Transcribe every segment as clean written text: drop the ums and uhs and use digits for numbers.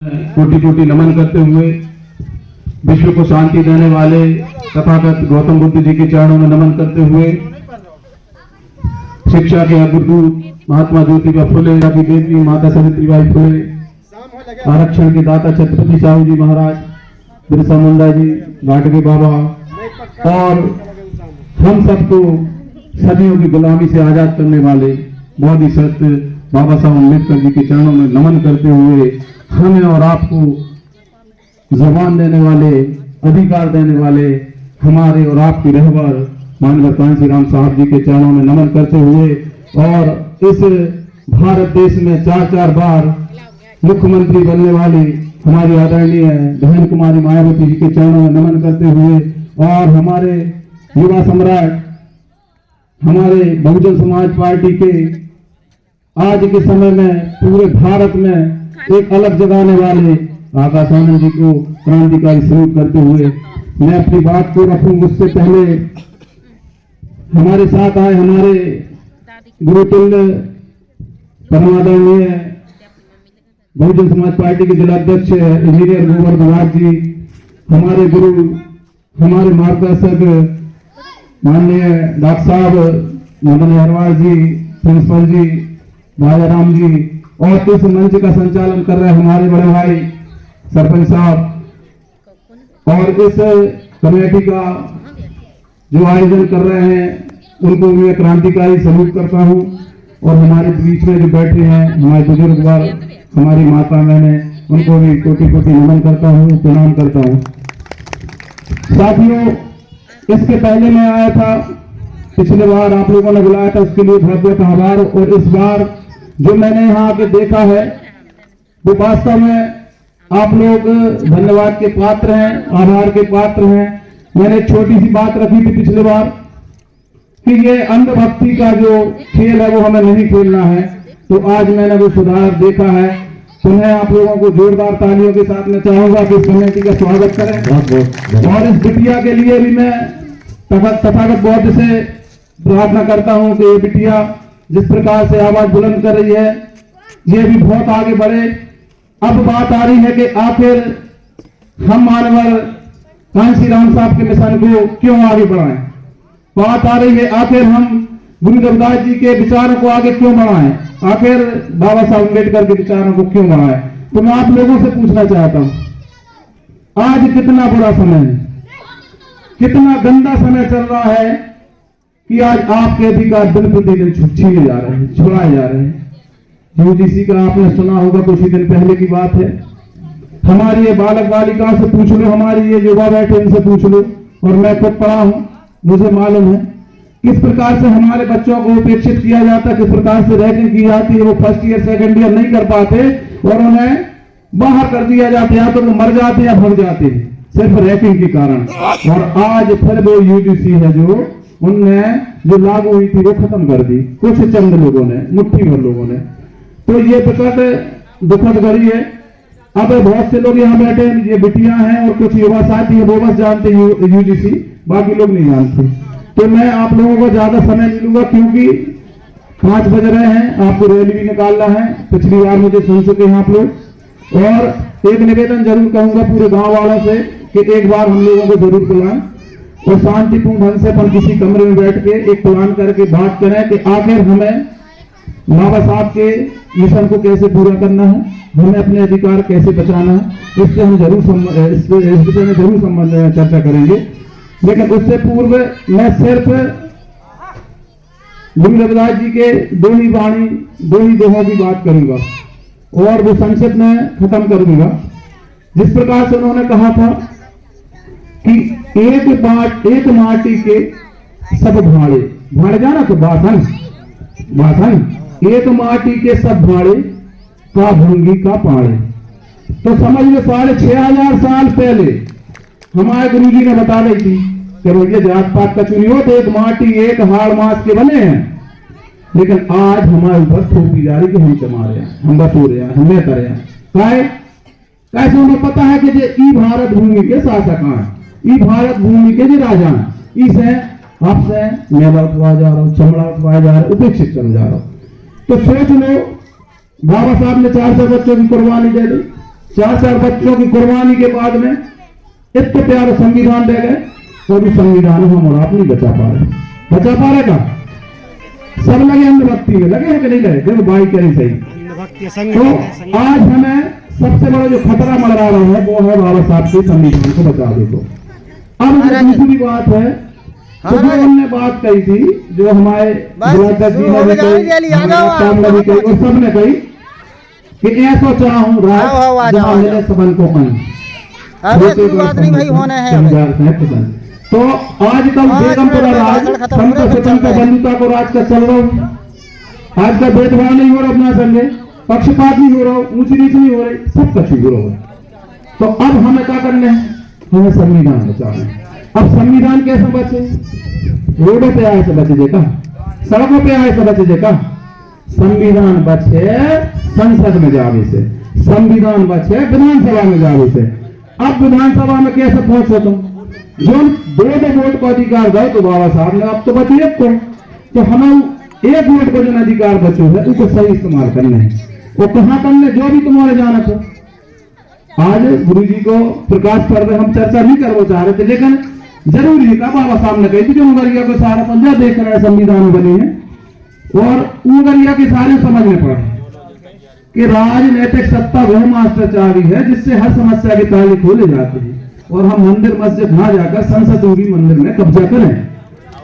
कोटि कोटि नमन करते हुए विश्व को शांति देने वाले तथागत गौतम बुद्ध जी के चरणों में नमन करते हुए शिक्षा के गुरु महात्मा ज्योतिबा फुले की बेटी माता सावित्रीबाई फुले, आरक्षण के दाता छत्रपति साहू जी महाराज, बिरसा मुंडा जी, घाटगे बाबा और हम सबको सदियों की गुलामी से आजाद करने वाले बोधिसत्व बाबा साहब अम्बेडकर जी के चरणों में नमन करते हुए हमें और आपको जबान देने वाले, अधिकार देने वाले हमारे और आपके रहबर माननीय कांसी राम साहब जी के चरणों में नमन करते हुए और इस भारत देश में 4 बार मुख्यमंत्री बनने वाली हमारी आदरणीय बहन कुमारी मायावती जी के चरणों में नमन करते हुए और हमारे युवा सम्राट, हमारे बहुजन समाज पार्टी के आज के समय में पूरे भारत में एक अलग जगाने वाले आकाश आनंद जी को क्रांतिकारी सल्यूट करते हुए मैं अपनी बात को रखूं। उससे पहले हमारे साथ आए हमारे गुरुतुल्य परमादरणीय बहुजन समाज पार्टी के जिला अध्यक्ष इंजीनियर गोवर्धन जी, हमारे गुरु, हमारे मार्गदर्शक माननीय डॉक्टर साहब मदन अग्रवाल जी, प्रिंसिपल जी, राजा राम जी और इस मंच का संचालन कर रहे हमारे बड़े भाई सरपंच साहब और इस कमेटी का जो आयोजन कर रहे हैं उनको मैं क्रांतिकारी सल्यूट करता हूं और हमारे बीच में जो बैठे हैं हमारे बुजुर्ग वर्ग, हमारी माता बहने, उनको भी कोटि कोटि नमन करता हूं, प्रणाम करता हूं। साथियों, इसके पहले मैं आया था, पिछले बार आप लोगों ने बुलाया था, उसके लिए बहुत बहुत आभार। और इस बार जो मैंने यहाँ आके देखा है वो वास्तव में आप लोग धन्यवाद के पात्र हैं, आभार के पात्र हैं। मैंने एक छोटी सी बात रखी थी पिछले बार कि ये अंधभक्ति का जो खेल है वो हमें नहीं खेलना है, तो आज मैंने वो सुधार देखा है। पुनः आप लोगों को जोरदार तालियों के साथ मैं चाहूंगा कि इस कमेटी का स्वागत करें और इस बिटिया के लिए भी मैं तथागत बौद्ध से प्रार्थना करता हूं कि ये बिटिया जिस प्रकार से आवाज बुलंद कर रही है ये भी बहुत आगे बढ़े। अब बात आ रही है कि आखिर हम मानवर कांसी राम साहब के मिशन को क्यों आगे बढ़ाएं। बात आ रही है आखिर हम गुरु रविदास जी के विचारों को आगे क्यों बढ़ाएं, आखिर बाबा साहब अम्बेडकर के विचारों को क्यों बढ़ाएं। तो मैं आप लोगों से पूछना चाहता हूं, आज कितना बुरा समय है, कितना गंदा समय चल रहा है कि आज आपके अधिकार दिन प्रतिदिन छीने जा रहे हैं, छुड़ाए जा रहे हैं। यूजीसी का आपने सुना होगा, कुछ ही दिन पहले की बात है। हमारी ये बालक बालिकाओं से पूछ लो, हमारी ये युवा बैठे इनसे पूछ लो, और मैं खुद पढ़ा हूं, मुझे मालूम है किस प्रकार से हमारे बच्चों को उपेक्षित किया जाता है, किस प्रकार से रैगिंग की जाती है। वो फर्स्ट ईयर सेकंड ईयर नहीं कर पाते और उन्हें बाहर कर दिया जाता है, या तो वो मर जाते या भाग जाते हैं सिर्फ रैगिंग के कारण। और आज फिर वो यूजीसी है जो उनने जो लागू हुई थी वो खत्म कर दी कुछ चंद लोगों ने, मुट्ठी भर लोगों ने। तो ये दुखद घड़ी है। अब बहुत से लोग यहाँ बैठे हैं, ये बिटियां हैं और कुछ युवा साथी हैं, वो बस जानते हैं यूजीसी, बाकी लोग नहीं जानते। तो मैं आप लोगों को ज्यादा समय नहीं लूंगा क्योंकि 5 बज रहे हैं, आपको रैली भी निकालना है। पिछली बार मुझे सुन चुके हैं आप लोग। और एक निवेदन जरूर कहूंगा पूरे गांव वालों से कि एक बार हम लोगों को जरूर बुलाएं और शांतिपूर्ण ढंग से अपन किसी कमरे में बैठ के एक प्लान करके बात करें कि आखिर हमें बाबा साहब के मिशन को कैसे पूरा करना है, हमें अपने अधिकार कैसे बचाना है। इससे हम जरूर इस विषय में जरूर संबंध चर्चा करेंगे। लेकिन उससे पूर्व मैं सिर्फ गुरु रविदास जी के दो ही दोहों की बात करूंगा और वो संक्षिप्त में खत्म करूंगा। जिस प्रकार से उन्होंने कहा था कि एक माटी के सब भाड़े जाना, तो बासन एक माटी के सब भाड़े का भूंगी का पाड़े। तो समझ लो 6500 साल पहले हमारे गुरु जी ने बता दी थी कि भैया जात पात का चुनी हो तो एक माटी एक हाड़ मास के बने हैं। लेकिन आज हमारे ऊपर थोपी जा रही कि हम चमा रहे हैं, हम बस हो रहे हैं, हमें कर रहे हैं। कैसे उन्हें पता है कि ई भारत भूमि के शासक हैं, ई भारत भूमि के जो राजा हैं, इसे आपसे मेवा उठवा जा रहा हूं, चमड़ा उठवाया जा रहा है, उपेक्षित कर जा रहा हूं। तो सोच लो बाबा साहब ने 400 बच्चों की कुर्बानी दे दी, 4 बच्चों की कुर्बानी के बाद में इतने प्यारा संविधान दे गए, वो भी संविधान हम और आप नहीं बचा पा रहे। बचा पा रहे का? सब लगे अंधभक्ति में, लगे हैं कि नहीं लगे? देखो भाई कह रही सही। तो आज हमें सबसे बड़ा जो खतरा मंडरा रहा है वो है बाबा साहब के संविधान को बचा दो। तो अब दूसरी बात है, तो जो हमने बात कही थी, जो हमारे जी ने कही और सबने कही कि ऐसा चाहूं राज जहां मिले सबन को नहीं भाई होने हैं। तो आजकल बेगमपुरा राज संत स्वतंत्र बंधुता को राज का चल रहा हूँ। आज का भेदभाव नहीं हो रहा अपना संगे, पक्षपात नहीं हो रहा, ऊंची नीच नहीं हो रही, सब कुछ हो रहा है। तो अब हमें क्या करना है? हमें संविधान बचाना है। अब संविधान कैसे बचे? रोडों पे आए से बचे देखा, सड़कों पे आए से बचे देखा। संविधान बचे संसद में जाने से, संविधान बचे विधानसभा में जाने से। अब विधानसभा में कैसे पहुंचो तुम? जो 2 वोट को अधिकार दो तो बाबा साहब ने, अब तो बची 1 को, तो हमें 1 वोट को जो अधिकार बचो है उसको सही इस्तेमाल करना है। वो कहाँ करने? जो भी तुम्हारे जाना था। आज गुरु जी को प्रकाश पर्व हम चर्चा नहीं करना चाह रहे थे, लेकिन जरूरी है बाबा साहब ने कही थी कि उंगरिया को सारा पंजा देख रहे हैं, संविधान बने हैं और उंगरिया के सारे समझने पड़े कि राजनैतिक सत्ता वह मास्टर चाबी है जिससे हर समस्या के ताले खोले जाते हैं। और हम मंदिर मस्जिद ना जाकर संसद मंदिर में कब्जा करें,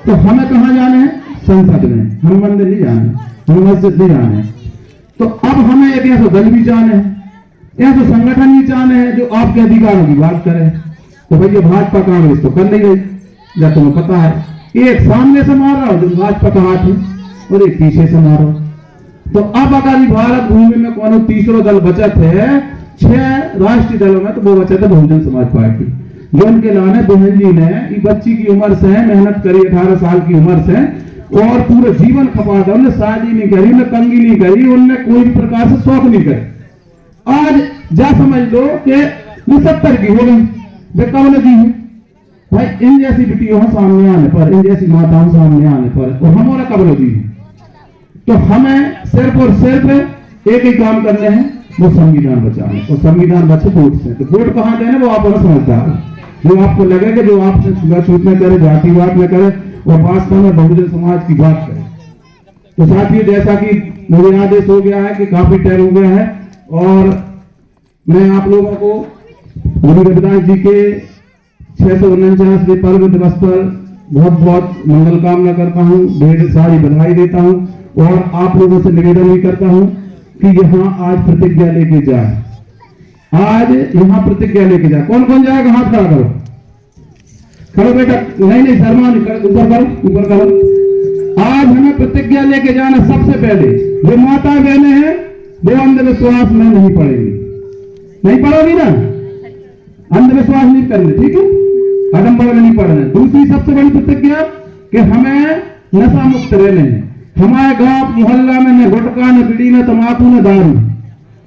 तो हमें कहाँ जाना है? संसद में। हम मंदिर नहीं जाने, हम मस्जिद नहीं जाने। तो अब हमें एक ऐसा दल भी जाने हैं, ऐसा संगठन भी जाने हैं जो आपके अधिकारों की बात करे। तो भैया भाजपा कांग्रेस तो कर नहीं गई, जब तुम्हें पता है एक सामने से मार रहा हो जो भाजपा का हाथ है और एक पीछे से मारो। तो अब अगर भारत भूमि में कौन तीसरा दल बचत है, 6 राष्ट्रीय दलों में, तो वो बचत है बहुजन समाज पार्टी, जो उनके लाने बहन जी ने बच्ची की उम्र से मेहनत करी, 18 साल की उम्र से, और पूरे जीवन खपा था। उन्हें शादी नहीं करी, उन्हें कंगी नहीं करी, उन्हें कोई भी प्रकार से शौक नहीं करे। आज जा समझ लो कि 70 की हो गई, वे कब लगी है भाई? इन जैसी बेटियों सामने आने पर, इन जैसी माताओं सामने आने पर, और हमारा कब लगी है? तो हमें सिर्फ और सिर्फ एक ही काम करने हैं, वो संविधान बचाने। और संविधान बचे वोट से। तो वोट कहाँ देने वो आप समझदार, जो आपको लगेगा, जो आपसे छूछूत में करे, जातिवाद में करे और वास्तव में बहुजन समाज की बात करे। तो साथियों, जैसा कि मुझे आदेश हो गया है कि काफी टाइम हो गया है, और मैं आप लोगों को गुरु रविदास जी के 649वें पर्व दिवस पर बहुत बहुत मंगल कामना करता हूँ, ढेर सारी बधाई देता हूँ, और आप लोगों से निवेदन भी करता हूँ कि यहाँ आज प्रतिज्ञा लेके जाए। आज यहाँ प्रतिज्ञा लेके जाए। कौन कौन जाएगा? हाथ खड़ा करो, करो बेटा। नहीं शर्मा नहीं, ऊपर करो, ऊपर करो। आज हमें प्रतिज्ञा लेके जाना। सबसे पहले जो माता बहने हैं वो अंधविश्वास में नहीं पड़ेगी, नहीं पड़ोगी ना, अंधविश्वास नहीं करने, ठीक है, आडंबर में नहीं पड़ना। दूसरी सबसे बड़ी प्रतिज्ञा कि हमें नशा मुक्त रहने हैं। हमारे गांव मोहल्ला में न गुटखा, न बीड़ी, न तंबाकू, न दारू।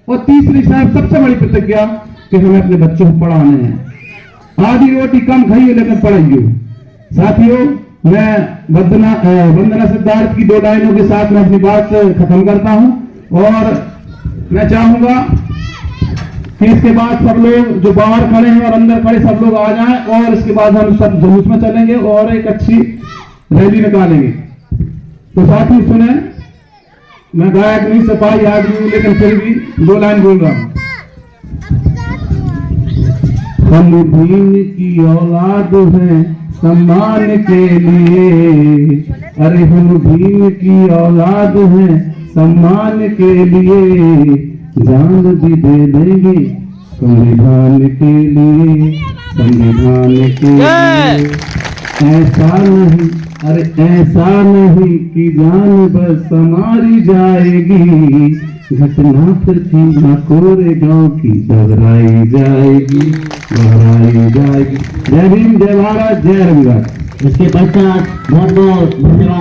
और तीसरी साहब सबसे बड़ी प्रतिज्ञा कि हमें अपने बच्चों को पढ़ाने हैं। आधी रोटी कम खाइए लेकिन पढ़ाइए। साथियों, मैं वंदना सिद्धार्थ की 2 लाइनों के साथ मैं अपनी बात खत्म करता हूं, और मैं चाहूंगा कि इसके बाद सब लोग जो बाहर खड़े हैं और अंदर खड़े सब लोग आ जाएं, और इसके बाद हम सब जुलूस में चलेंगे और एक अच्छी रैली निकालेंगे। तो साथी सुने, मैं गायक नहीं, सिपाही आदमी हूं, लेकिन फिर भी 2 लाइन बोल रहा हूं। हम दीन की औलाद हैं सम्मान के लिए, अरे हम दीन की औलाद हैं सम्मान के लिए, जान भी दे देंगे संविधान के लिए, संविधान के लिए। ऐसा नहीं, अरे ऐसा नहीं कि जान बस हमारी जाएगी, घटना फिर थी ना कोरे गांव की दोहराई जाएगी, दोहराई जाएगी। जय भीम, जय भारत, जय रविदास। इसके पश्चात बहुत बहुत धन्यवाद।